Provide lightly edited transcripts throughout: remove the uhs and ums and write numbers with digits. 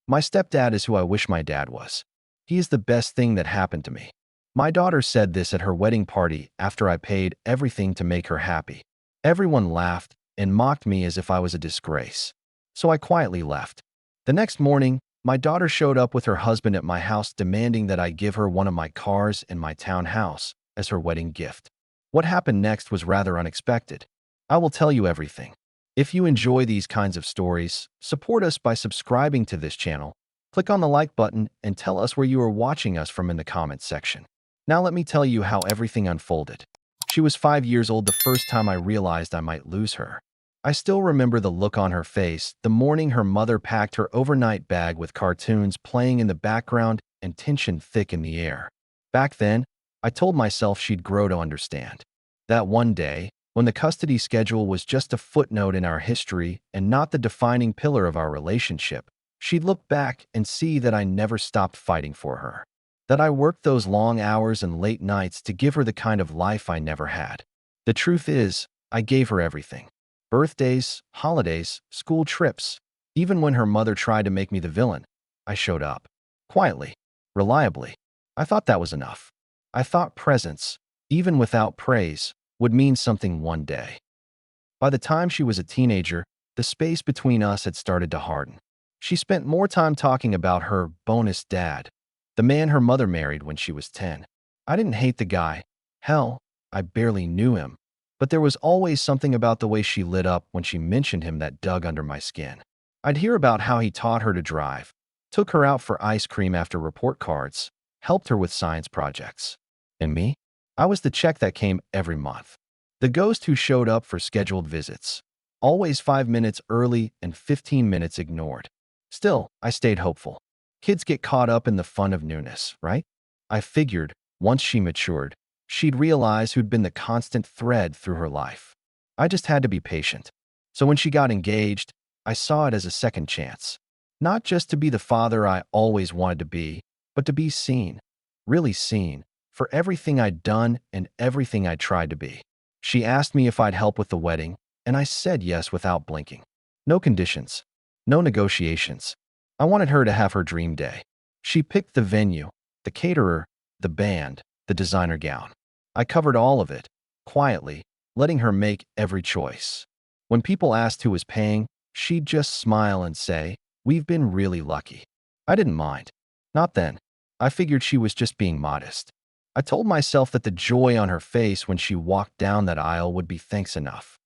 My stepdad is who I wish my dad was. He is the best thing that happened to me. My daughter said this at her wedding party after I paid everything to make her happy. Everyone laughed and mocked me as if I was a disgrace. So I quietly left. The next morning, my daughter showed up with her husband at my house demanding that I give her one of my cars and my townhouse as her wedding gift. What happened next was rather unexpected. I will tell you everything. If you enjoy these kinds of stories, support us by subscribing to this channel. Click on the like button and tell us where you are watching us from in the comments section. Now let me tell you how everything unfolded. She was 5 years old the first time I realized I might lose her. I still remember the look on her face the morning her mother packed her overnight bag with cartoons playing in the background and tension thick in the air. Back then, I told myself she'd grow to understand. That one day, when the custody schedule was just a footnote in our history and not the defining pillar of our relationship, she'd look back and see that I never stopped fighting for her. That I worked those long hours and late nights to give her the kind of life I never had. The truth is, I gave her everything. Birthdays, holidays, school trips. Even when her mother tried to make me the villain, I showed up. Quietly, reliably. I thought that was enough. I thought presence, even without praise, would mean something one day. By the time she was a teenager, the space between us had started to harden. She spent more time talking about her bonus dad, the man her mother married when she was 10. I didn't hate the guy. Hell, I barely knew him. But there was always something about the way she lit up when she mentioned him that dug under my skin. I'd hear about how he taught her to drive, took her out for ice cream after report cards, helped her with science projects. And me? I was the check that came every month. The ghost who showed up for scheduled visits. Always 5 minutes early and 15 minutes ignored. Still, I stayed hopeful. Kids get caught up in the fun of newness, right? I figured, once she matured, she'd realize who'd been the constant thread through her life. I just had to be patient. So when she got engaged, I saw it as a second chance. Not just to be the father I always wanted to be, but to be seen, really seen, for everything I'd done and everything I'd tried to be. She asked me if I'd help with the wedding, and I said yes without blinking. No conditions, no negotiations. I wanted her to have her dream day. She picked the venue, the caterer, the band, the designer gown. I covered all of it, quietly, letting her make every choice. When people asked who was paying, she'd just smile and say, "We've been really lucky." I didn't mind. Not then. I figured she was just being modest. I told myself that the joy on her face when she walked down that aisle would be thanks enough.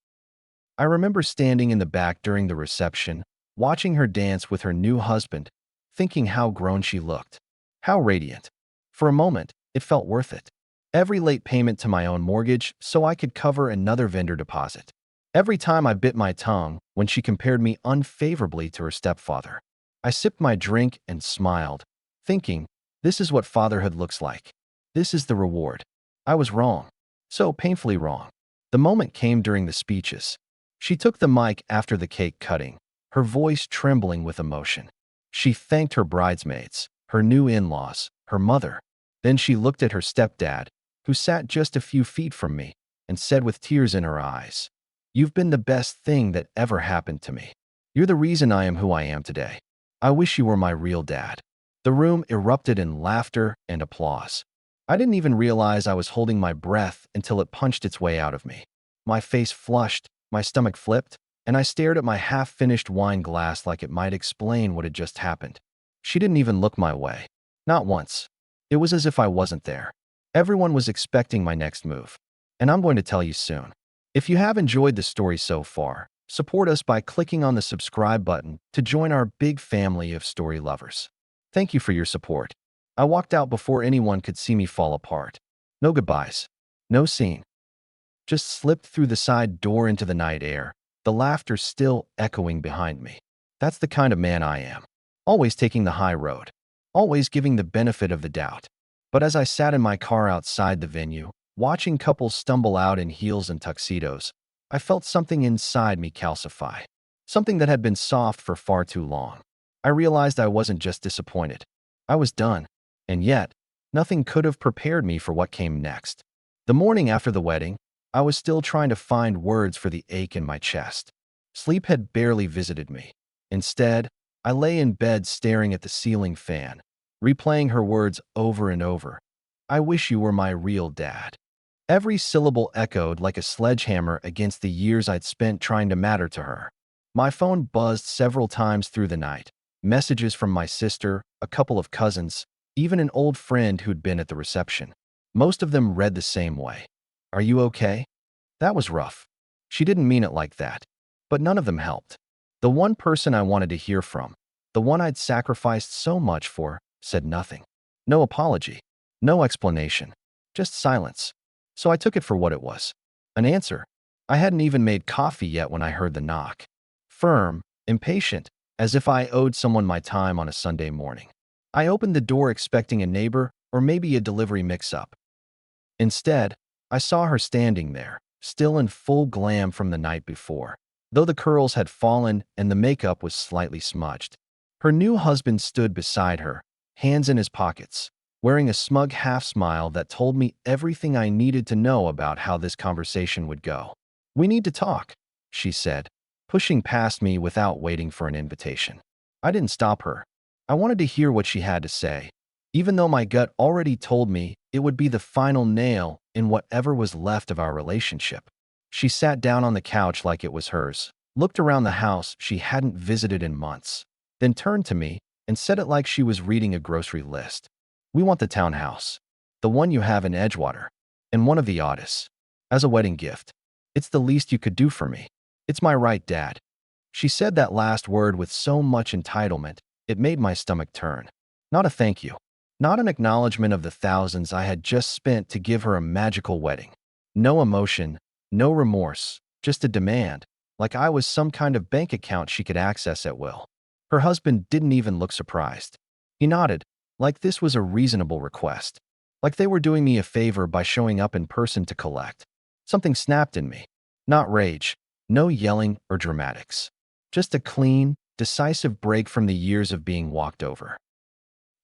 I remember standing in the back during the reception, watching her dance with her new husband, thinking how grown she looked. How radiant. For a moment, it felt worth it. Every late payment to my own mortgage so I could cover another vendor deposit. Every time I bit my tongue when she compared me unfavorably to her stepfather. I sipped my drink and smiled, thinking, this is what fatherhood looks like. This is the reward. I was wrong. So painfully wrong. The moment came during the speeches. She took the mic after the cake cutting, her voice trembling with emotion. She thanked her bridesmaids, her new in-laws, her mother. Then she looked at her stepdad, who sat just a few feet from me, and said with tears in her eyes, "You've been the best thing that ever happened to me. You're the reason I am who I am today. I wish you were my real dad." The room erupted in laughter and applause. I didn't even realize I was holding my breath until it punched its way out of me. My face flushed, my stomach flipped, and I stared at my half-finished wine glass like it might explain what had just happened. She didn't even look my way. Not once. It was as if I wasn't there. Everyone was expecting my next move. And I'm going to tell you soon. If you have enjoyed the story so far, support us by clicking on the subscribe button to join our big family of story lovers. Thank you for your support. I walked out before anyone could see me fall apart. No goodbyes. No scene. Just slipped through the side door into the night air, the laughter still echoing behind me. That's the kind of man I am. Always taking the high road. Always giving the benefit of the doubt. But as I sat in my car outside the venue, watching couples stumble out in heels and tuxedos, I felt something inside me calcify. Something that had been soft for far too long. I realized I wasn't just disappointed. I was done. And yet, nothing could have prepared me for what came next. The morning after the wedding, I was still trying to find words for the ache in my chest. Sleep had barely visited me. Instead, I lay in bed staring at the ceiling fan, replaying her words over and over. I wish you were my real dad. Every syllable echoed like a sledgehammer against the years I'd spent trying to matter to her. My phone buzzed several times through the night. Messages from my sister, a couple of cousins, even an old friend who'd been at the reception. Most of them read the same way. Are you okay? That was rough. She didn't mean it like that. But none of them helped. The one person I wanted to hear from, the one I'd sacrificed so much for, said nothing. No apology. No explanation. Just silence. So I took it for what it was. An answer. I hadn't even made coffee yet when I heard the knock. Firm, impatient, as if I owed someone my time on a Sunday morning. I opened the door expecting a neighbor or maybe a delivery mix-up. Instead, I saw her standing there, still in full glam from the night before, though the curls had fallen and the makeup was slightly smudged. Her new husband stood beside her, hands in his pockets, wearing a smug half-smile that told me everything I needed to know about how this conversation would go. "We need to talk," she said, pushing past me without waiting for an invitation. I didn't stop her. I wanted to hear what she had to say, even though my gut already told me it would be the final nail in whatever was left of our relationship. She sat down on the couch like it was hers, looked around the house she hadn't visited in months, then turned to me and said it like she was reading a grocery list. "We want the townhouse, the one you have in Edgewater, and one of the oddest, as a wedding gift. It's the least you could do for me. It's my right, Dad." She said that last word with so much entitlement, it made my stomach turn. Not a thank you. Not an acknowledgement of the thousands I had just spent to give her a magical wedding. No emotion, no remorse, just a demand, like I was some kind of bank account she could access at will. Her husband didn't even look surprised. He nodded, like this was a reasonable request. Like they were doing me a favor by showing up in person to collect. Something snapped in me. Not rage, no yelling or dramatics. Just a clean, decisive break from the years of being walked over.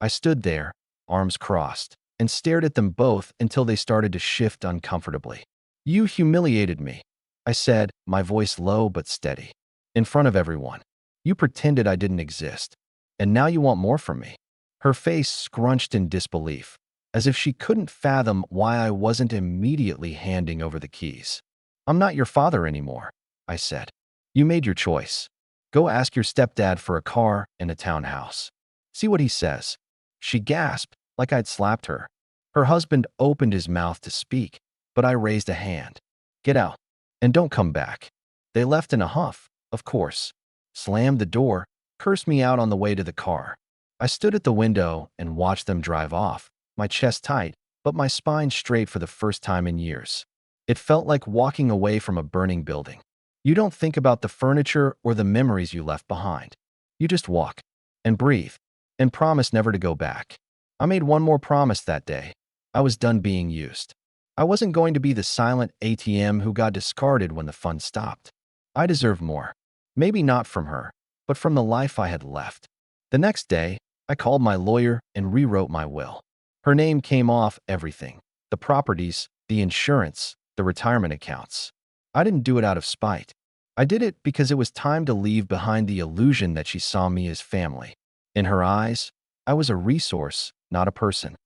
I stood there, arms crossed, and stared at them both until they started to shift uncomfortably. "You humiliated me," I said, my voice low but steady. "In front of everyone. You pretended I didn't exist. And now you want more from me." Her face scrunched in disbelief, as if she couldn't fathom why I wasn't immediately handing over the keys. "I'm not your father anymore," I said. "You made your choice. Go ask your stepdad for a car and a townhouse. See what he says." She gasped, like I'd slapped her. Her husband opened his mouth to speak, but I raised a hand. "Get out. And don't come back." They left in a huff, of course, slammed the door, cursed me out on the way to the car. I stood at the window and watched them drive off, my chest tight, but my spine straight for the first time in years. It felt like walking away from a burning building. You don't think about the furniture or the memories you left behind. You just walk and breathe and promise never to go back. I made one more promise that day. I was done being used. I wasn't going to be the silent ATM who got discarded when the fun stopped. I deserved more. Maybe not from her, but from the life I had left. The next day, I called my lawyer and rewrote my will. Her name came off everything: the properties, the insurance, the retirement accounts. I didn't do it out of spite. I did it because it was time to leave behind the illusion that she saw me as family. In her eyes, I was a resource, not a person.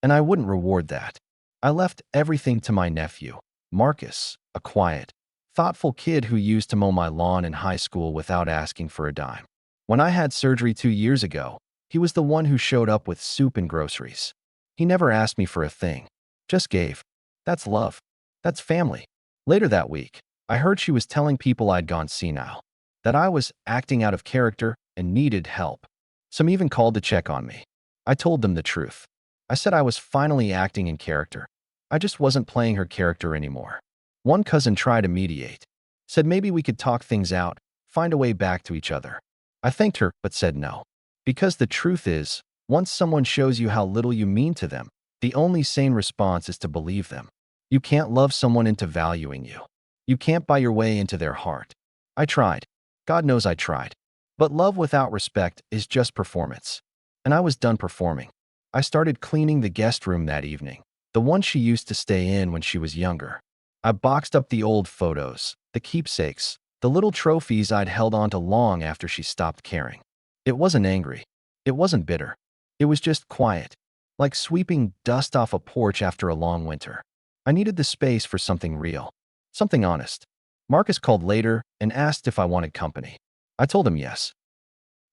And I wouldn't reward that. I left everything to my nephew, Marcus, a quiet, thoughtful kid who used to mow my lawn in high school without asking for a dime. When I had surgery 2 years ago, he was the one who showed up with soup and groceries. He never asked me for a thing, just gave. That's love. That's family. Later that week, I heard she was telling people I'd gone senile, that I was acting out of character and needed help. Some even called to check on me. I told them the truth. I said I was finally acting in character. I just wasn't playing her character anymore. One cousin tried to mediate, said maybe we could talk things out, find a way back to each other. I thanked her, but said no. Because the truth is, once someone shows you how little you mean to them, the only sane response is to believe them. You can't love someone into valuing you. You can't buy your way into their heart. I tried. God knows I tried. But love without respect is just performance. And I was done performing. I started cleaning the guest room that evening, the one she used to stay in when she was younger. I boxed up the old photos, the keepsakes, the little trophies I'd held onto long after she stopped caring. It wasn't angry. It wasn't bitter. It was just quiet, like sweeping dust off a porch after a long winter. I needed the space for something real, something honest. Marcus called later and asked if I wanted company. I told him yes.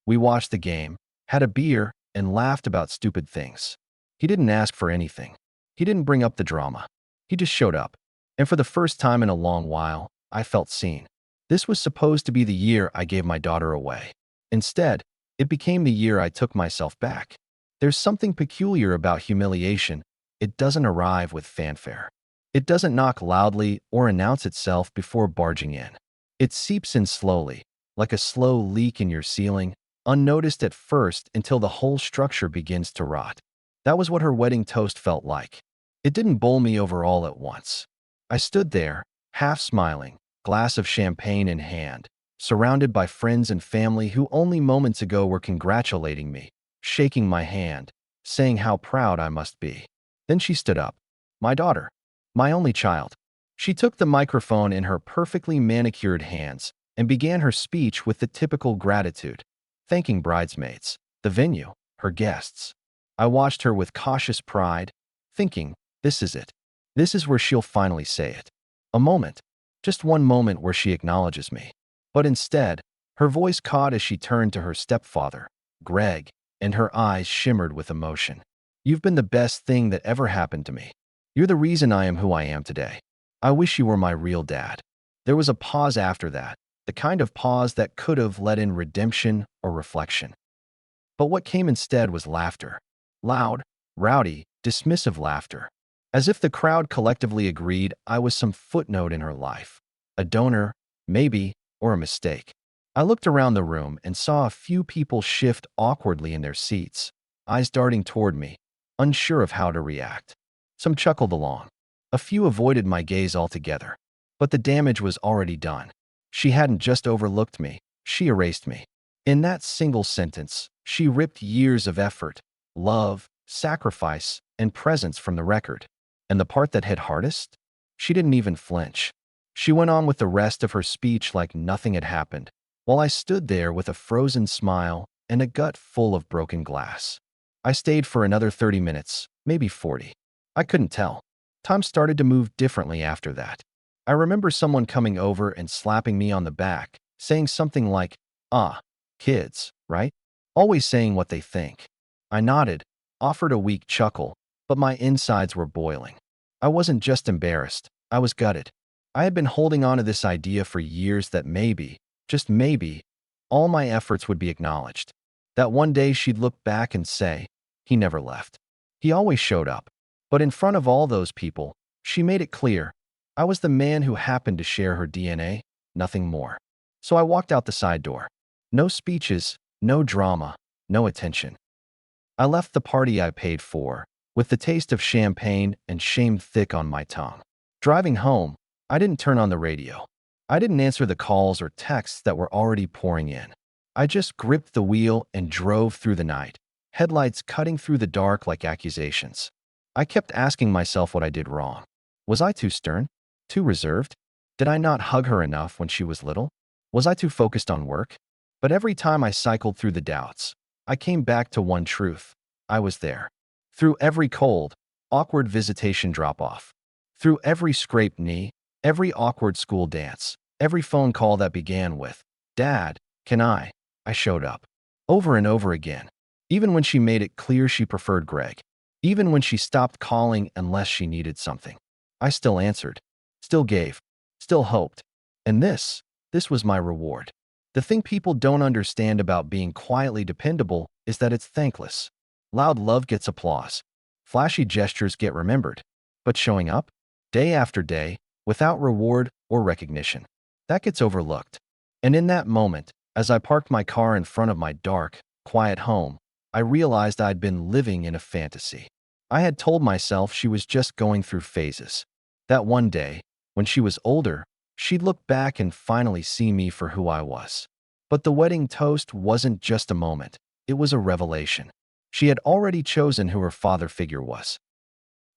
We watched the game, had a beer, and laughed about stupid things. He didn't ask for anything. He didn't bring up the drama. He just showed up. And for the first time in a long while, I felt seen. This was supposed to be the year I gave my daughter away. Instead, it became the year I took myself back. There's something peculiar about humiliation. It doesn't arrive with fanfare. It doesn't knock loudly or announce itself before barging in. It seeps in slowly, like a slow leak in your ceiling, unnoticed at first until the whole structure begins to rot. That was what her wedding toast felt like. It didn't bowl me over all at once. I stood there, half smiling, glass of champagne in hand, surrounded by friends and family who only moments ago were congratulating me, shaking my hand, saying how proud I must be. Then she stood up. My daughter. My only child. She took the microphone in her perfectly manicured hands and began her speech with the typical gratitude, thanking bridesmaids, the venue, her guests. I watched her with cautious pride, thinking, this is it. This is where she'll finally say it. A moment, just one moment where she acknowledges me. But instead, her voice caught as she turned to her stepfather, Greg, and her eyes shimmered with emotion. You've been the best thing that ever happened to me. You're the reason I am who I am today. I wish you were my real dad. There was a pause after that, the kind of pause that could have let in redemption or reflection. But what came instead was laughter. Loud, rowdy, dismissive laughter. As if the crowd collectively agreed I was some footnote in her life. A donor, maybe, or a mistake. I looked around the room and saw a few people shift awkwardly in their seats, eyes darting toward me, unsure of how to react. Some chuckled along. A few avoided my gaze altogether. But the damage was already done. She hadn't just overlooked me, she erased me. In that single sentence, she ripped years of effort, love, sacrifice, and presence from the record. And the part that hit hardest? She didn't even flinch. She went on with the rest of her speech like nothing had happened, while I stood there with a frozen smile and a gut full of broken glass. I stayed for another 30 minutes, maybe 40. I couldn't tell. Time started to move differently after that. I remember someone coming over and slapping me on the back, saying something like, kids, right? Always saying what they think. I nodded, offered a weak chuckle, but my insides were boiling. I wasn't just embarrassed, I was gutted. I had been holding on to this idea for years that maybe, just maybe, all my efforts would be acknowledged. That one day she'd look back and say, he never left. He always showed up. But in front of all those people, she made it clear, I was the man who happened to share her DNA, nothing more. So I walked out the side door. No speeches, no drama, no attention. I left the party I paid for, with the taste of champagne and shame thick on my tongue. Driving home, I didn't turn on the radio. I didn't answer the calls or texts that were already pouring in. I just gripped the wheel and drove through the night, headlights cutting through the dark like accusations. I kept asking myself what I did wrong. Was I too stern? Too reserved? Did I not hug her enough when she was little? Was I too focused on work? But every time I cycled through the doubts, I came back to one truth. I was there. Through every cold, awkward visitation drop-off. Through every scraped knee, every awkward school dance, every phone call that began with, Dad, can I showed up. Over and over again. Even when she made it clear she preferred Greg. Even when she stopped calling unless she needed something. I still answered. Still gave. Still hoped. And this was my reward. The thing people don't understand about being quietly dependable is that it's thankless. Loud love gets applause. Flashy gestures get remembered. But showing up, day after day, without reward or recognition, that gets overlooked. And in that moment, as I parked my car in front of my dark, quiet home, I realized I'd been living in a fantasy. I had told myself she was just going through phases. That one day, when she was older, she'd look back and finally see me for who I was. But the wedding toast wasn't just a moment. It was a revelation. She had already chosen who her father figure was.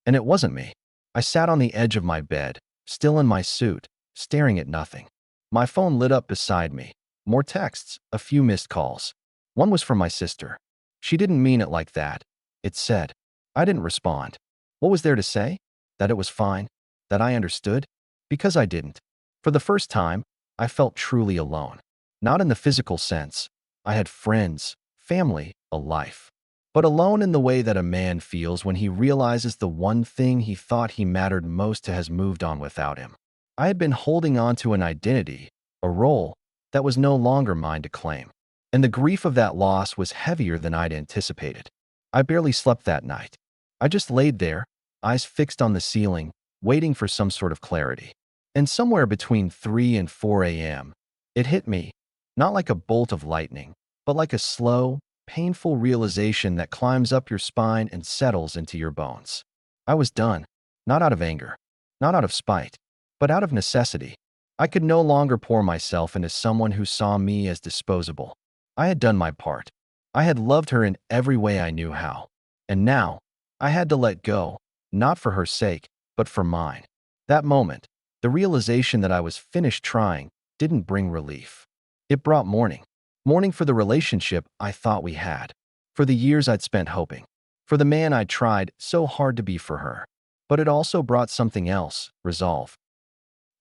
And it wasn't me. I sat on the edge of my bed, still in my suit, staring at nothing. My phone lit up beside me. More texts, a few missed calls. One was from my sister. She didn't mean it like that. It said. I didn't respond. What was there to say? That it was fine? That I understood? Because I didn't. For the first time, I felt truly alone. Not in the physical sense. I had friends, family, a life. But alone in the way that a man feels when he realizes the one thing he thought he mattered most to has moved on without him. I had been holding on to an identity, a role, that was no longer mine to claim. And the grief of that loss was heavier than I'd anticipated. I barely slept that night. I just laid there, eyes fixed on the ceiling, waiting for some sort of clarity. And somewhere between 3 and 4 a.m., it hit me, not like a bolt of lightning, but like a slow, painful realization that climbs up your spine and settles into your bones. I was done, not out of anger, not out of spite, but out of necessity. I could no longer pour myself into someone who saw me as disposable. I had done my part. I had loved her in every way I knew how. And now, I had to let go, not for her sake, but for mine. That moment, the realization that I was finished trying, didn't bring relief. It brought mourning. Mourning for the relationship I thought we had, for the years I'd spent hoping, for the man I'd tried so hard to be for her. But it also brought something else, resolve.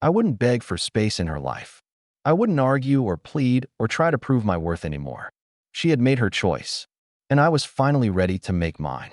I wouldn't beg for space in her life. I wouldn't argue or plead or try to prove my worth anymore. She had made her choice, and I was finally ready to make mine.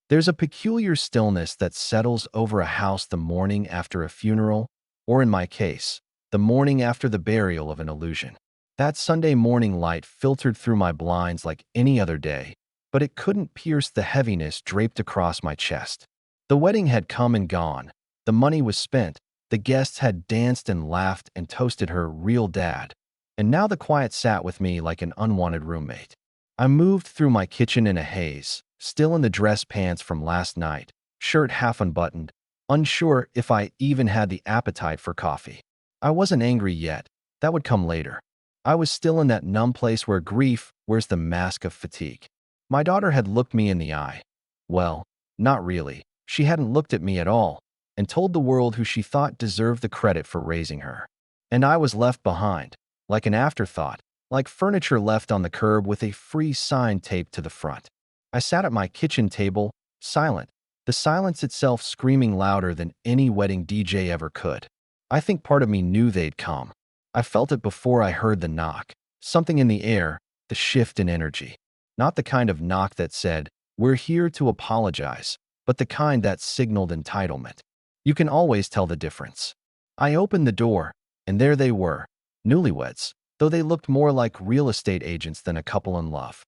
There's a peculiar stillness that settles over a house the morning after a funeral, or in my case, the morning after the burial of an illusion. That Sunday morning light filtered through my blinds like any other day, but it couldn't pierce the heaviness draped across my chest. The wedding had come and gone. The money was spent. The guests had danced and laughed and toasted her real dad. And now the quiet sat with me like an unwanted roommate. I moved through my kitchen in a haze, still in the dress pants from last night, shirt half unbuttoned, unsure if I even had the appetite for coffee. I wasn't angry yet. That would come later. I was still in that numb place where grief wears the mask of fatigue. My daughter had looked me in the eye. Well, not really. She hadn't looked at me at all, and told the world who she thought deserved the credit for raising her. And I was left behind, like an afterthought, like furniture left on the curb with a free sign taped to the front. I sat at my kitchen table, silent, the silence itself screaming louder than any wedding DJ ever could. I think part of me knew they'd come. I felt it before I heard the knock. Something in the air, the shift in energy. Not the kind of knock that said, "We're here to apologize," but the kind that signaled entitlement. You can always tell the difference. I opened the door, and there they were, newlyweds, though they looked more like real estate agents than a couple in love.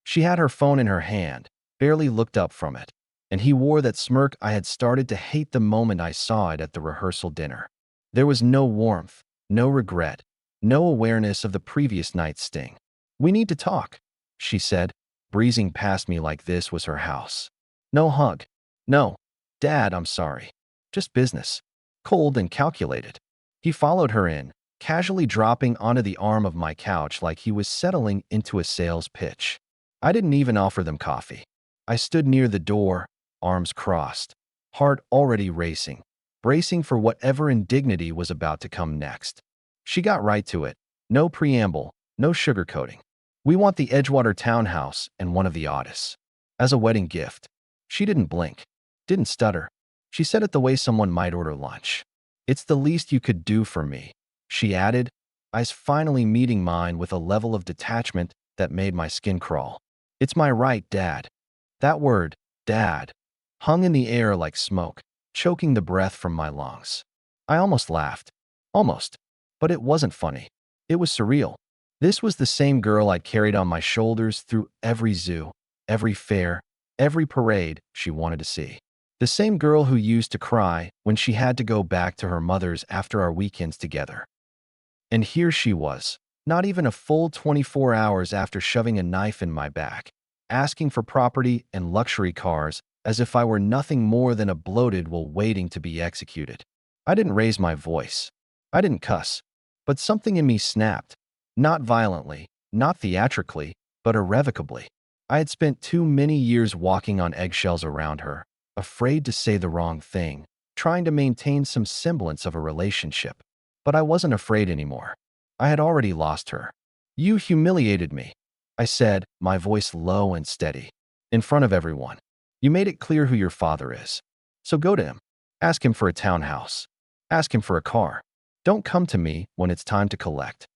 She had her phone in her hand, barely looked up from it, and he wore that smirk I had started to hate the moment I saw it at the rehearsal dinner. There was no warmth, no regret, no awareness of the previous night's sting. "We need to talk," she said, breezing past me like this was her house. No hug. No, "Dad, I'm sorry. Just business." Cold and calculated. He followed her in, casually dropping onto the arm of my couch like he was settling into a sales pitch. I didn't even offer them coffee. I stood near the door, arms crossed, heart already racing, bracing for whatever indignity was about to come next. She got right to it. No preamble, no sugarcoating. "We want the Edgewater townhouse and one of the Otis. As a wedding gift." She didn't blink, didn't stutter. She said it the way someone might order lunch. "It's the least you could do for me," she added, eyes finally meeting mine with a level of detachment that made my skin crawl. "It's my right, Dad." That word, Dad, hung in the air like smoke, choking the breath from my lungs. I almost laughed. Almost. But it wasn't funny. It was surreal. This was the same girl I'd carried on my shoulders through every zoo, every fair, every parade she wanted to see. The same girl who used to cry when she had to go back to her mother's after our weekends together. And here she was, not even a full 24 hours after shoving a knife in my back, asking for property and luxury cars as if I were nothing more than a bloated while waiting to be executed. I didn't raise my voice. I didn't cuss. But something in me snapped. Not violently, not theatrically, but irrevocably. I had spent too many years walking on eggshells around her, afraid to say the wrong thing, trying to maintain some semblance of a relationship. But I wasn't afraid anymore. I had already lost her. "You humiliated me." I said, my voice low and steady. In front of everyone. You made it clear who your father is. So go to him. Ask him for a townhouse. Ask him for a car. Don't come to me when it's time to collect.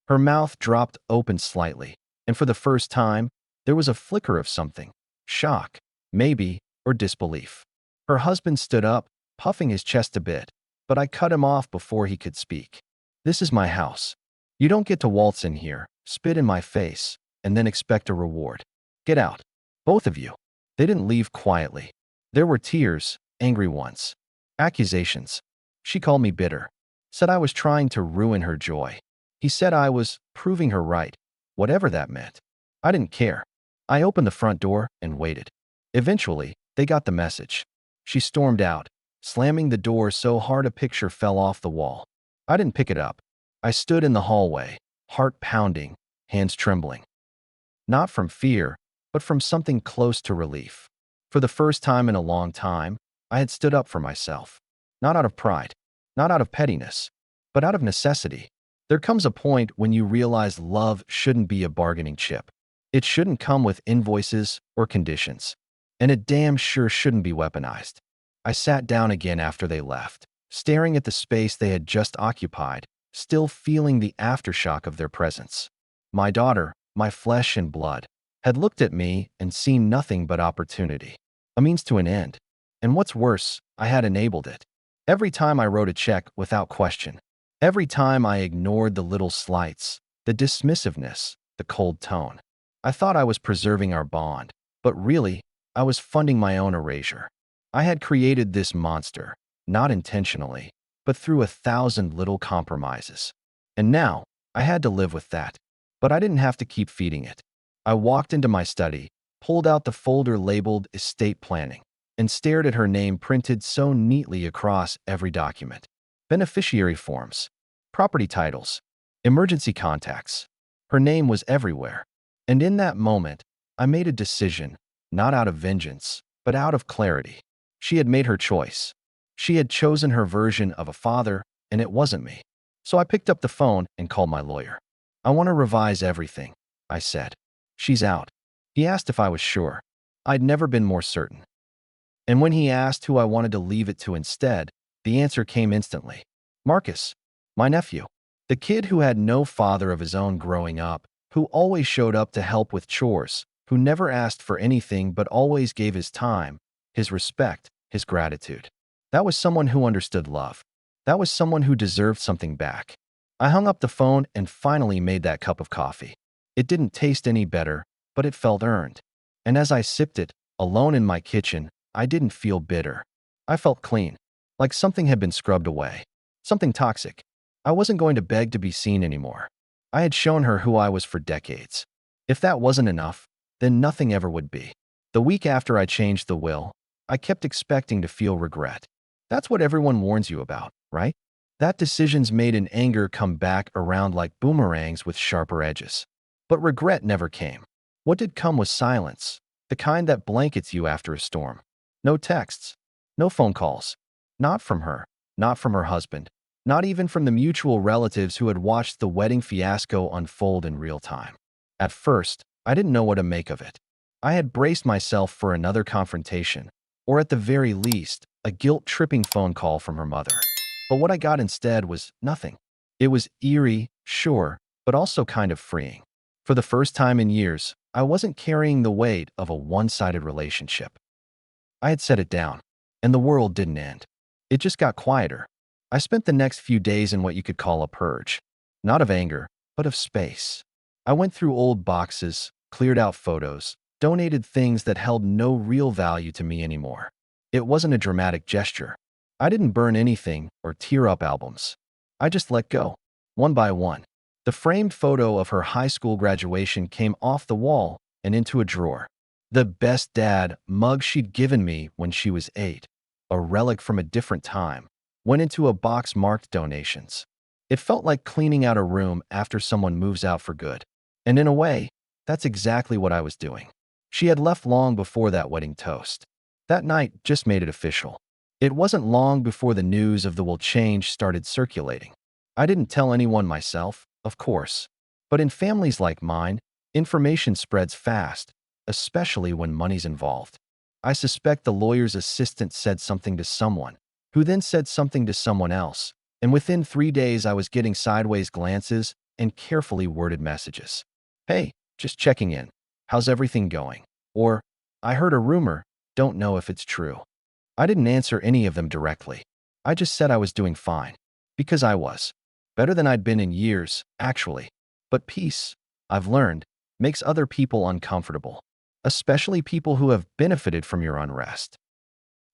Her mouth dropped open slightly, and for the first time, there was a flicker of something. Shock, maybe, or disbelief. Her husband stood up, puffing his chest a bit, but I cut him off before he could speak. This is my house. You don't get to waltz in here, spit in my face, and then expect a reward. Get out. Both of you. They didn't leave quietly. There were tears, angry ones. Accusations. She called me bitter. Said I was trying to ruin her joy. He said I was proving her right, whatever that meant. I didn't care. I opened the front door and waited. Eventually, they got the message. She stormed out, slamming the door so hard a picture fell off the wall. I didn't pick it up. I stood in the hallway, heart pounding, hands trembling. Not from fear, but from something close to relief. For the first time in a long time, I had stood up for myself. Not out of pride, not out of pettiness, but out of necessity. There comes a point when you realize love shouldn't be a bargaining chip. It shouldn't come with invoices or conditions. And it damn sure shouldn't be weaponized. I sat down again after they left, staring at the space they had just occupied, still feeling the aftershock of their presence. My daughter, my flesh and blood, had looked at me and seen nothing but opportunity. A means to an end. And what's worse, I had enabled it. Every time I wrote a check without question. Every time I ignored the little slights, the dismissiveness, the cold tone. I thought I was preserving our bond, but really, I was funding my own erasure. I had created this monster, not intentionally, but through 1,000 little compromises. And now, I had to live with that. But I didn't have to keep feeding it. I walked into my study, pulled out the folder labeled Estate Planning, and stared at her name printed so neatly across every document. Beneficiary forms, property titles, emergency contacts. Her name was everywhere. And in that moment, I made a decision, not out of vengeance, but out of clarity. She had made her choice. She had chosen her version of a father, and it wasn't me. So I picked up the phone and called my lawyer. I want to revise everything, I said. She's out. He asked if I was sure. I'd never been more certain. And when he asked who I wanted to leave it to instead, the answer came instantly. Marcus, my nephew. The kid who had no father of his own growing up, who always showed up to help with chores, who never asked for anything but always gave his time, his respect, his gratitude. That was someone who understood love. That was someone who deserved something back. I hung up the phone and finally made that cup of coffee. It didn't taste any better, but it felt earned. And as I sipped it, alone in my kitchen, I didn't feel bitter. I felt clean, like something had been scrubbed away. Something toxic. I wasn't going to beg to be seen anymore. I had shown her who I was for decades. If that wasn't enough, then nothing ever would be. The week after I changed the will, I kept expecting to feel regret. That's what everyone warns you about, right? That decisions made in anger come back around like boomerangs with sharper edges. But regret never came. What did come was silence, the kind that blankets you after a storm. No texts, no phone calls. Not from her, not from her husband, not even from the mutual relatives who had watched the wedding fiasco unfold in real time. At first, I didn't know what to make of it. I had braced myself for another confrontation, or at the very least, a guilt-tripping phone call from her mother. But what I got instead was nothing. It was eerie, sure, but also kind of freeing. For the first time in years, I wasn't carrying the weight of a one-sided relationship. I had set it down, and the world didn't end. It just got quieter. I spent the next few days in what you could call a purge. Not of anger, but of space. I went through old boxes, cleared out photos, donated things that held no real value to me anymore. It wasn't a dramatic gesture. I didn't burn anything or tear up albums. I just let go, one by one. The framed photo of her high school graduation came off the wall and into a drawer. The best dad mug she'd given me when she was 8, a relic from a different time, went into a box marked donations. It felt like cleaning out a room after someone moves out for good. And in a way, that's exactly what I was doing. She had left long before that wedding toast. That night just made it official. It wasn't long before the news of the will change started circulating. I didn't tell anyone myself, of course. But in families like mine, Information spreads fast, especially when money's involved. I suspect the lawyer's assistant said something to someone, who then said something to someone else, and within 3 days I was getting sideways glances and carefully worded messages. Hey, just checking in. How's everything going? Or, I heard a rumor, don't know if it's true. I didn't answer any of them directly. I just said I was doing fine. Because I was. Better than I'd been in years, actually. But peace, I've learned, makes other people uncomfortable, especially people who have benefited from your unrest.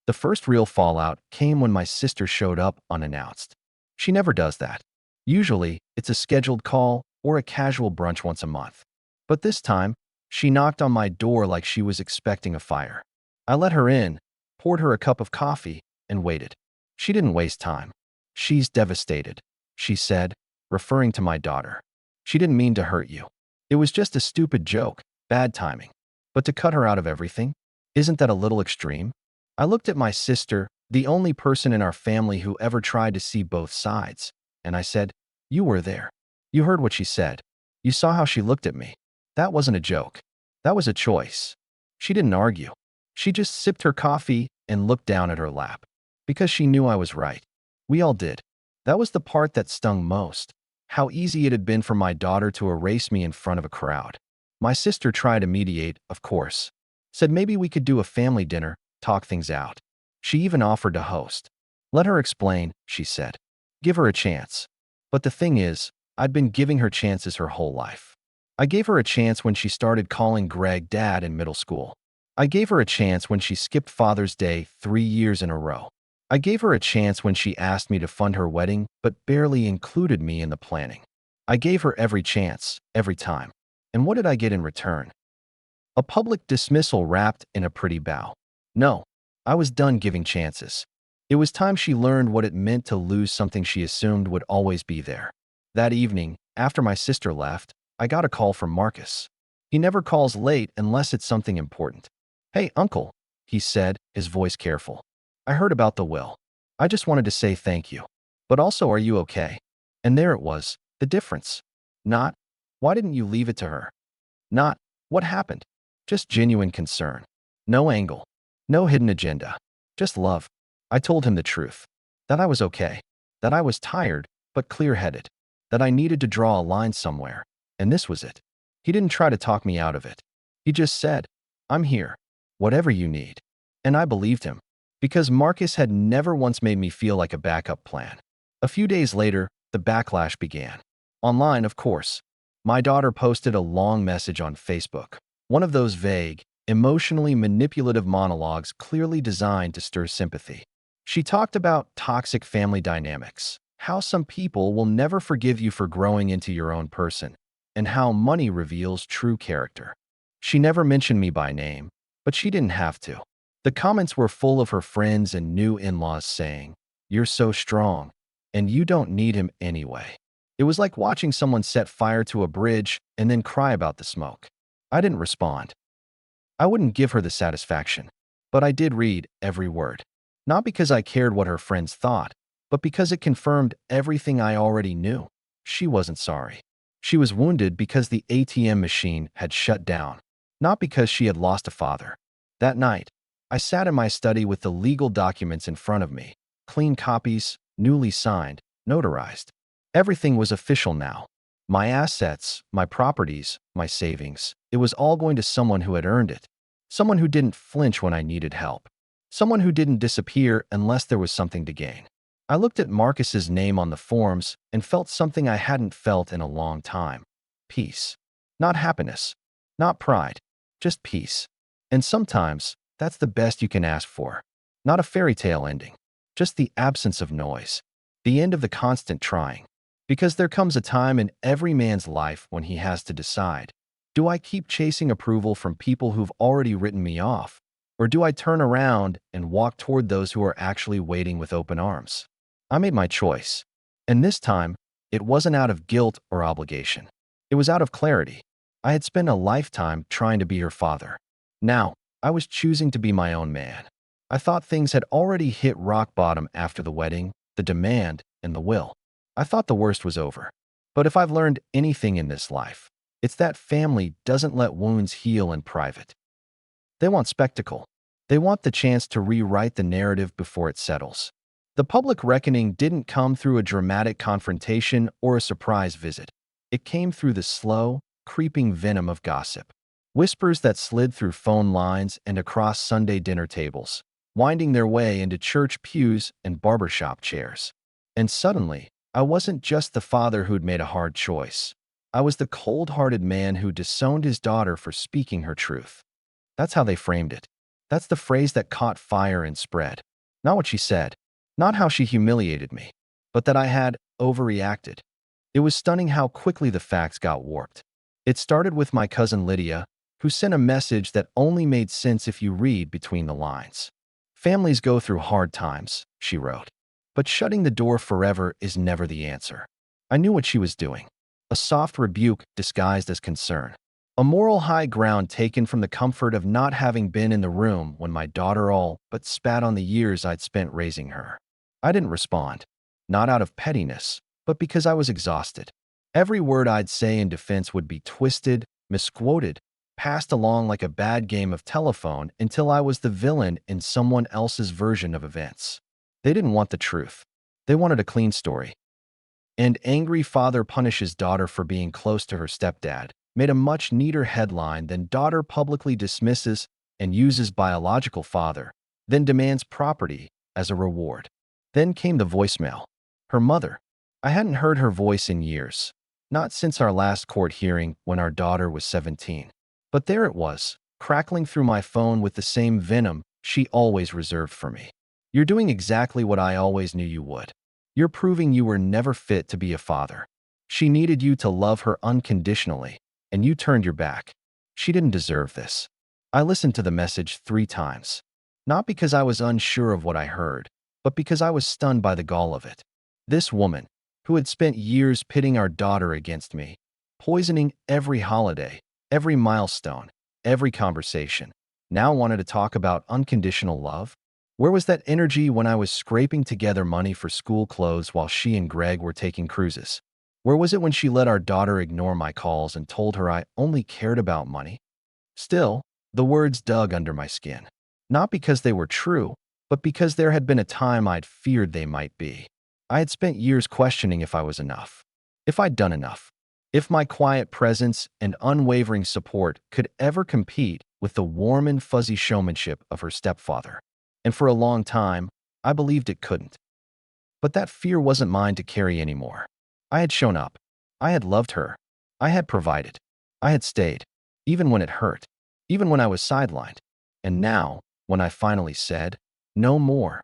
The first real fallout came when my sister showed up unannounced. She never does that. Usually, it's a scheduled call or a casual brunch once a month. But this time, she knocked on my door like she was expecting a fire. I let her in, poured her a cup of coffee, and waited. She didn't waste time. She's devastated, she said, referring to my daughter. She didn't mean to hurt you. It was just a stupid joke, bad timing. But to cut her out of everything? Isn't that a little extreme? I looked at my sister, the only person in our family who ever tried to see both sides, and I said, "You were there. You heard what she said. You saw how she looked at me. That wasn't a joke. That was a choice." She didn't argue. She just sipped her coffee and looked down at her lap. Because she knew I was right. We all did. That was the part that stung most. How easy it had been for my daughter to erase me in front of a crowd. My sister tried to mediate, of course. Said maybe we could do a family dinner, talk things out. She even offered to host. Let her explain, she said. Give her a chance. But the thing is, I'd been giving her chances her whole life. I gave her a chance when she started calling Greg Dad in middle school. I gave her a chance when she skipped Father's Day 3 years in a row. I gave her a chance when she asked me to fund her wedding but barely included me in the planning. I gave her every chance, every time. And what did I get in return? A public dismissal wrapped in a pretty bow. No, I was done giving chances. It was time she learned what it meant to lose something she assumed would always be there. That evening, after my sister left, I got a call from Marcus. He never calls late unless it's something important. Hey, Uncle, he said, his voice careful. I heard about the will. I just wanted to say thank you. But also, are you okay? And there it was, the difference. Not, why didn't you leave it to her? Not, what happened? Just genuine concern. No angle. No hidden agenda. Just love. I told him the truth. That I was okay. That I was tired, but clear-headed. That I needed to draw a line somewhere. And this was it. He didn't try to talk me out of it. He just said, I'm here. Whatever you need. And I believed him. Because Marcus had never once made me feel like a backup plan. A few days later, the backlash began. Online, of course. My daughter posted a long message on Facebook. One of those vague, emotionally manipulative monologues clearly designed to stir sympathy. She talked about toxic family dynamics, how some people will never forgive you for growing into your own person, and how money reveals true character. She never mentioned me by name, but she didn't have to. The comments were full of her friends and new in-laws saying, "You're so strong, and you don't need him anyway." It was like watching someone set fire to a bridge and then cry about the smoke. I didn't respond. I wouldn't give her the satisfaction, but I did read every word. Not because I cared what her friends thought, but because it confirmed everything I already knew. She wasn't sorry. She was wounded because the ATM machine had shut down, not because she had lost a father. That night, I sat in my study with the legal documents in front of me, clean copies, newly signed, notarized. Everything was official now. My assets, my properties, my savings. It was all going to someone who had earned it. Someone who didn't flinch when I needed help. Someone who didn't disappear unless there was something to gain. I looked at Marcus's name on the forms and felt something I hadn't felt in a long time. Peace. Not happiness. Not pride. Just peace. And sometimes, that's the best you can ask for. Not a fairy tale ending. Just the absence of noise. The end of the constant trying. Because there comes a time in every man's life when he has to decide, do I keep chasing approval from people who've already written me off? Or do I turn around and walk toward those who are actually waiting with open arms? I made my choice. And this time, it wasn't out of guilt or obligation. It was out of clarity. I had spent a lifetime trying to be her father. Now, I was choosing to be my own man. I thought things had already hit rock bottom after the wedding, the demand, and the will. I thought the worst was over. But if I've learned anything in this life, It's that family doesn't let wounds heal in private. They want spectacle. They want the chance to rewrite the narrative before it settles. The public reckoning didn't come through a dramatic confrontation or a surprise visit. It came through the slow, creeping venom of gossip. Whispers that slid through phone lines and across Sunday dinner tables, winding their way into church pews and barbershop chairs. And suddenly, I wasn't just the father who'd made a hard choice. I was the cold-hearted man who disowned his daughter for speaking her truth. That's how they framed it. That's the phrase that caught fire and spread. Not what she said, not how she humiliated me, but that I had overreacted. It was stunning how quickly the facts got warped. It started with my cousin Lydia, who sent a message that only made sense if you read between the lines. Families go through hard times, she wrote, but shutting the door forever is never the answer. I knew what she was doing. A soft rebuke disguised as concern. A moral high ground taken from the comfort of not having been in the room when my daughter all but spat on the years I'd spent raising her. I didn't respond, not out of pettiness, but because I was exhausted. Every word I'd say in defense would be twisted, misquoted, passed along like a bad game of telephone until I was the villain in someone else's version of events. They didn't want the truth. They wanted a clean story. And angry father punishes daughter for being close to her stepdad made a much neater headline than daughter publicly dismisses and uses biological father, then demands property as a reward. Then came the voicemail. Her mother. I hadn't heard her voice in years, not since our last court hearing when our daughter was 17. But there it was, crackling through my phone with the same venom she always reserved for me. You're doing exactly what I always knew you would. You're proving you were never fit to be a father. She needed you to love her unconditionally, and you turned your back. She didn't deserve this. I listened to the message 3 times. Not because I was unsure of what I heard, but because I was stunned by the gall of it. This woman, who had spent years pitting our daughter against me, poisoning every holiday, every milestone, every conversation, now wanted to talk about unconditional love? Where was that energy when I was scraping together money for school clothes while she and Greg were taking cruises? Where was it when she let our daughter ignore my calls and told her I only cared about money? Still, the words dug under my skin. Not because they were true, but because there had been a time I'd feared they might be. I had spent years questioning if I was enough, if I'd done enough, if my quiet presence and unwavering support could ever compete with the warm and fuzzy showmanship of her stepfather. And for a long time, I believed it couldn't. But that fear wasn't mine to carry anymore. I had shown up. I had loved her. I had provided. I had stayed, even when it hurt, even when I was sidelined. And now, when I finally said, no more,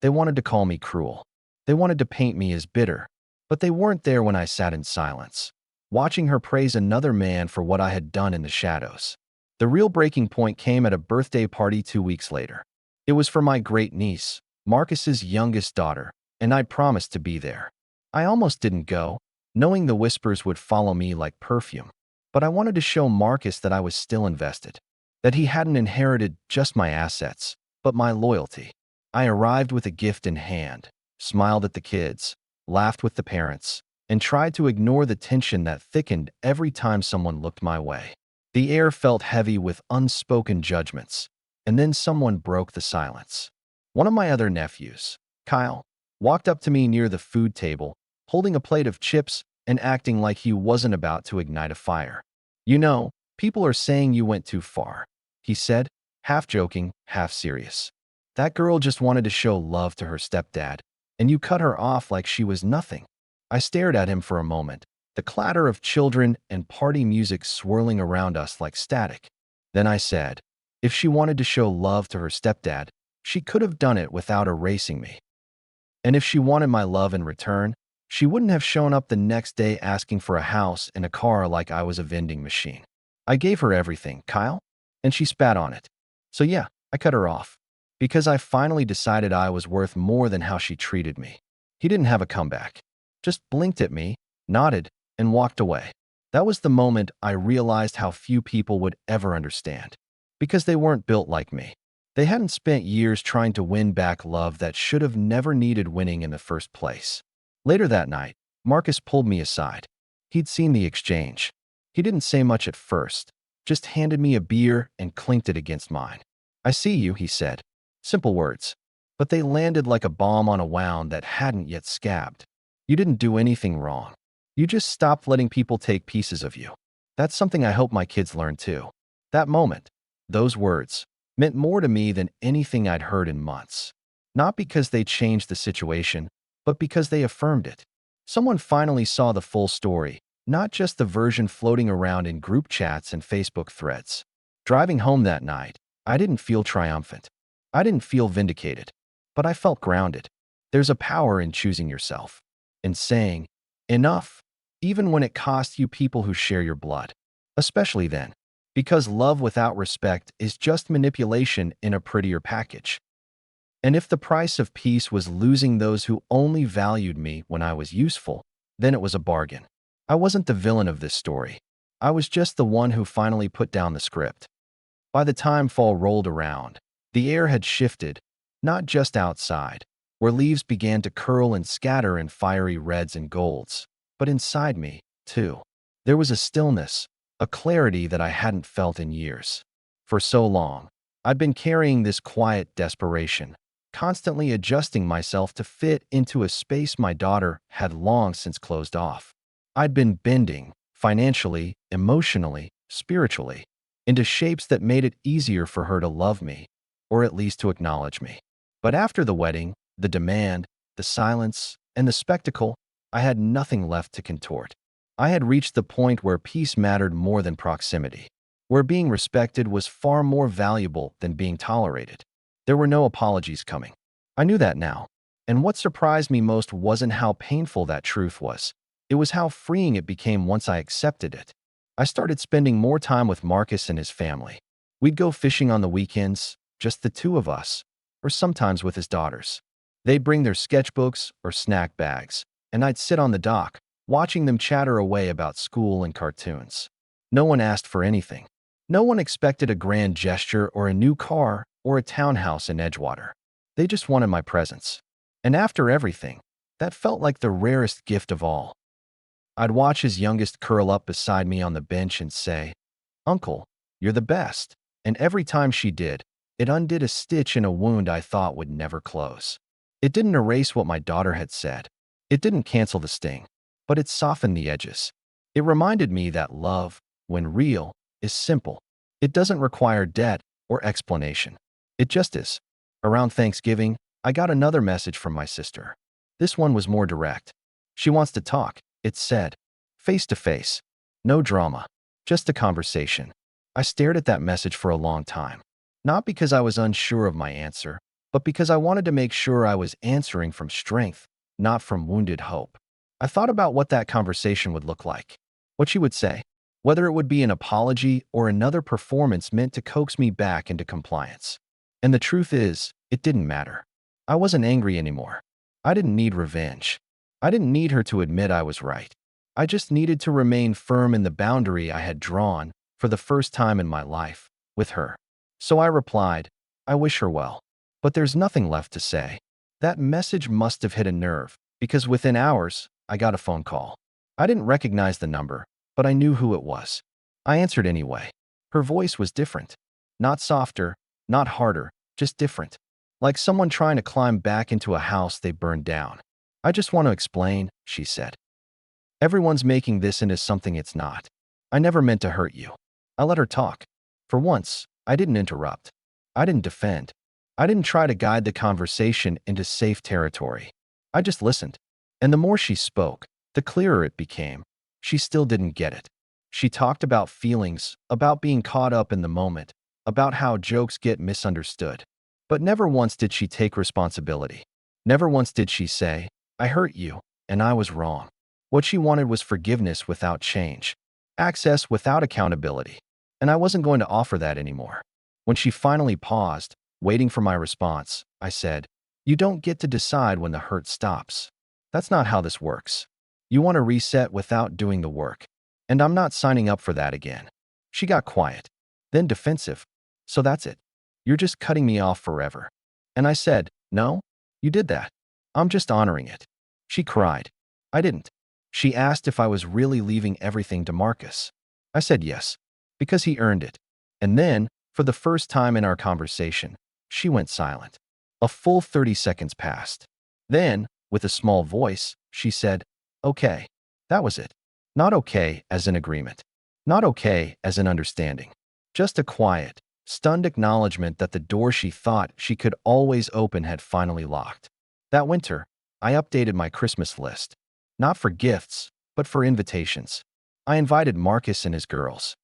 they wanted to call me cruel. They wanted to paint me as bitter, but they weren't there when I sat in silence, watching her praise another man for what I had done in the shadows. The real breaking point came at a birthday party 2 weeks later. It was for my great niece, Marcus's youngest daughter, and I promised to be there. I almost didn't go, knowing the whispers would follow me like perfume. But I wanted to show Marcus that I was still invested, that he hadn't inherited just my assets, but my loyalty. I arrived with a gift in hand, smiled at the kids, laughed with the parents, and tried to ignore the tension that thickened every time someone looked my way. The air felt heavy with unspoken judgments, and then someone broke the silence. One of my other nephews, Kyle, walked up to me near the food table, holding a plate of chips and acting like he wasn't about to ignite a fire. You know, people are saying you went too far, he said, half joking, half serious. That girl just wanted to show love to her stepdad, and you cut her off like she was nothing. I stared at him for a moment, the clatter of children and party music swirling around us like static. Then I said, if she wanted to show love to her stepdad, she could have done it without erasing me. And if she wanted my love in return, she wouldn't have shown up the next day asking for a house and a car like I was a vending machine. I gave her everything, Kyle, and she spat on it. So yeah, I cut her off, because I finally decided I was worth more than how she treated me. He didn't have a comeback, just blinked at me, nodded, and walked away. That was the moment I realized how few people would ever understand, because they weren't built like me. They hadn't spent years trying to win back love that should have never needed winning in the first place. Later that night, Marcus pulled me aside. He'd seen the exchange. He didn't say much at first, just handed me a beer and clinked it against mine. I see you, he said. Simple words, but they landed like a bomb on a wound that hadn't yet scabbed. You didn't do anything wrong. You just stopped letting people take pieces of you. That's something I hope my kids learn too. That moment, those words, meant more to me than anything I'd heard in months. Not because they changed the situation, but because they affirmed it. Someone finally saw the full story, not just the version floating around in group chats and Facebook threads. Driving home that night, I didn't feel triumphant. I didn't feel vindicated, but I felt grounded. There's a power in choosing yourself, in saying, enough, even when it costs you people who share your blood. Especially then, because love without respect is just manipulation in a prettier package. And if the price of peace was losing those who only valued me when I was useful, then it was a bargain. I wasn't the villain of this story. I was just the one who finally put down the script. By the time fall rolled around, the air had shifted, not just outside, where leaves began to curl and scatter in fiery reds and golds, but inside me, too. There was a stillness, a clarity that I hadn't felt in years. For so long, I'd been carrying this quiet desperation, constantly adjusting myself to fit into a space my daughter had long since closed off. I'd been bending, financially, emotionally, spiritually, into shapes that made it easier for her to love me, or at least to acknowledge me. But after the wedding, the demand, the silence, and the spectacle, I had nothing left to contort. I had reached the point where peace mattered more than proximity, where being respected was far more valuable than being tolerated. There were no apologies coming. I knew that now. And what surprised me most wasn't how painful that truth was. It was how freeing it became once I accepted it. I started spending more time with Marcus and his family. We'd go fishing on the weekends, just the two of us, or sometimes with his daughters. They'd bring their sketchbooks or snack bags, and I'd sit on the dock, watching them chatter away about school and cartoons. No one asked for anything. No one expected a grand gesture or a new car or a townhouse in Edgewater. They just wanted my presence. And after everything, that felt like the rarest gift of all. I'd watch his youngest curl up beside me on the bench and say, "Uncle, you're the best." And every time she did, it undid a stitch in a wound I thought would never close. It didn't erase what my daughter had said. It didn't cancel the sting, but it softened the edges. It reminded me that love, when real, is simple. It doesn't require debt or explanation. It just is. Around Thanksgiving, I got another message from my sister. This one was more direct. She wants to talk, it said. Face to face. No drama. Just a conversation. I stared at that message for a long time. Not because I was unsure of my answer, but because I wanted to make sure I was answering from strength, not from wounded hope. I thought about what that conversation would look like. What she would say. Whether it would be an apology or another performance meant to coax me back into compliance. And the truth is, it didn't matter. I wasn't angry anymore. I didn't need revenge. I didn't need her to admit I was right. I just needed to remain firm in the boundary I had drawn, for the first time in my life, with her. So I replied, I wish her well. But there's nothing left to say. That message must have hit a nerve, because within hours, I got a phone call. I didn't recognize the number, but I knew who it was. I answered anyway. Her voice was different. Not softer, not harder, just different. Like someone trying to climb back into a house they burned down. I just want to explain, she said. Everyone's making this into something it's not. I never meant to hurt you. I let her talk. For once, I didn't interrupt. I didn't defend. I didn't try to guide the conversation into safe territory. I just listened. And the more she spoke, the clearer it became. She still didn't get it. She talked about feelings, about being caught up in the moment, about how jokes get misunderstood. But never once did she take responsibility. Never once did she say, I hurt you, and I was wrong. What she wanted was forgiveness without change, access without accountability. And I wasn't going to offer that anymore. When she finally paused, waiting for my response, I said, You don't get to decide when the hurt stops. That's not how this works. You want to reset without doing the work. And I'm not signing up for that again. She got quiet, then defensive. So that's it. You're just cutting me off forever. And I said, No, you did that. I'm just honoring it. She cried. I didn't. She asked if I was really leaving everything to Marcus. I said yes, because he earned it. And then, for the first time in our conversation, she went silent. A full 30 seconds passed. Then, with a small voice, she said, "Okay." That was it. Not okay as an agreement. Not okay as an understanding. Just a quiet, stunned acknowledgement that the door she thought she could always open had finally locked. That winter, I updated my Christmas list. Not for gifts, but for invitations. I invited Marcus and his girls.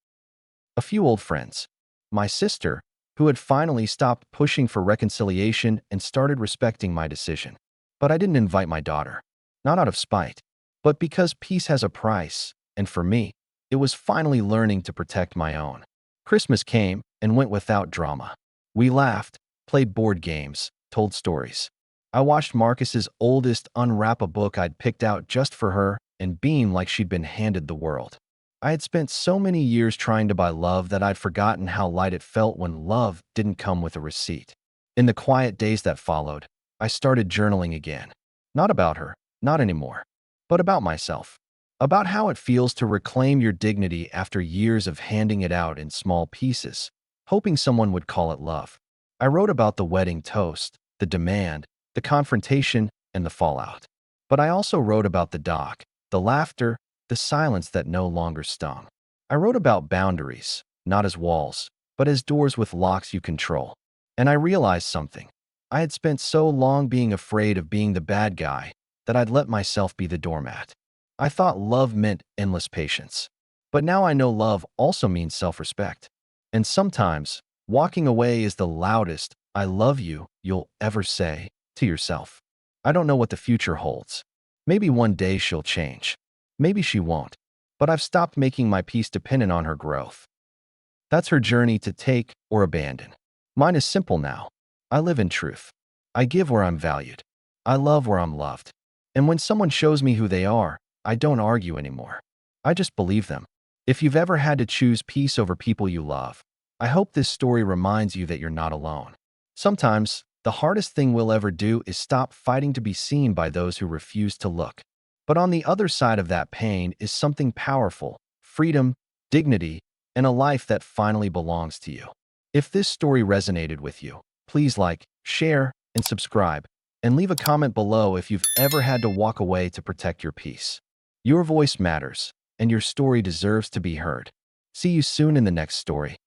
A few old friends. My sister, who had finally stopped pushing for reconciliation and started respecting my decision. But I didn't invite my daughter. Not out of spite, but because peace has a price, and for me, it was finally learning to protect my own. Christmas came and went without drama. We laughed, played board games, told stories. I watched Marcus's oldest unwrap a book I'd picked out just for her and beam like she'd been handed the world. I had spent so many years trying to buy love that I'd forgotten how light it felt when love didn't come with a receipt. In the quiet days that followed, I started journaling again. Not about her, not anymore, but about myself. About how it feels to reclaim your dignity after years of handing it out in small pieces, hoping someone would call it love. I wrote about the wedding toast, the demand, the confrontation, and the fallout. But I also wrote about the dock, the laughter, the silence that no longer stung. I wrote about boundaries, not as walls, but as doors with locks you control. And I realized something. I had spent so long being afraid of being the bad guy that I'd let myself be the doormat. I thought love meant endless patience. But now I know love also means self-respect. And sometimes, walking away is the loudest "I love you" you'll ever say to yourself. I don't know what the future holds. Maybe one day she'll change. Maybe she won't. But I've stopped making my peace dependent on her growth. That's her journey to take or abandon. Mine is simple now. I live in truth. I give where I'm valued. I love where I'm loved. And when someone shows me who they are, I don't argue anymore. I just believe them. If you've ever had to choose peace over people you love, I hope this story reminds you that you're not alone. Sometimes, the hardest thing we'll ever do is stop fighting to be seen by those who refuse to look. But on the other side of that pain is something powerful: freedom, dignity, and a life that finally belongs to you. If this story resonated with you, please like, share, and subscribe, and leave a comment below if you've ever had to walk away to protect your peace. Your voice matters, and your story deserves to be heard. See you soon in the next story.